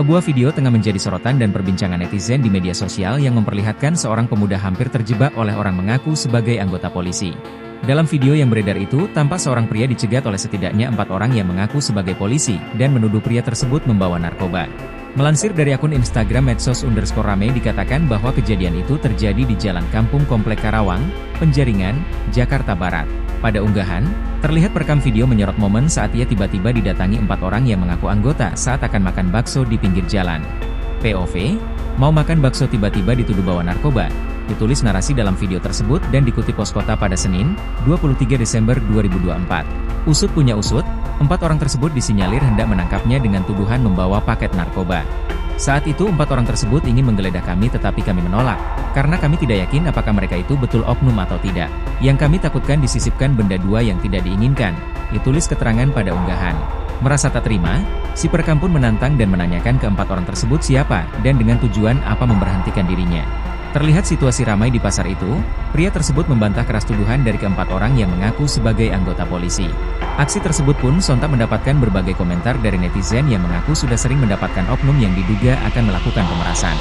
Sebuah video tengah menjadi sorotan dan perbincangan netizen di media sosial yang memperlihatkan seorang pemuda hampir terjebak oleh orang mengaku sebagai anggota polisi. Dalam video yang beredar itu, tampak seorang pria dicegat oleh setidaknya 4 orang yang mengaku sebagai polisi, dan menuduh pria tersebut membawa narkoba. Melansir dari akun Instagram @medsos_rame dikatakan bahwa kejadian itu terjadi di Jalan Kampung Komplek Karawang, Penjaringan, Jakarta Barat. Pada unggahan, terlihat perekam video menyorot momen saat ia tiba-tiba didatangi 4 orang yang mengaku anggota saat akan makan bakso di pinggir jalan. POV, mau makan bakso tiba-tiba dituduh bawa narkoba, ditulis narasi dalam video tersebut dan dikutip Pos Kota pada Senin, 23 Desember 2024. Usut punya usut, 4 orang tersebut disinyalir hendak menangkapnya dengan tuduhan membawa paket narkoba. Saat itu 4 orang tersebut ingin menggeledah kami tetapi kami menolak, karena kami tidak yakin apakah mereka itu betul oknum atau tidak. Yang kami takutkan disisipkan benda 2 yang tidak diinginkan, ditulis keterangan pada unggahan. Merasa tak terima, si perekam pun menantang dan menanyakan ke 4 orang tersebut siapa dan dengan tujuan apa memberhentikan dirinya. Terlihat situasi ramai di pasar itu, pria tersebut membantah keras tuduhan dari ke-4 orang yang mengaku sebagai anggota polisi. Aksi tersebut pun sontak mendapatkan berbagai komentar dari netizen yang mengaku sudah sering mendapatkan oknum yang diduga akan melakukan pemerasan.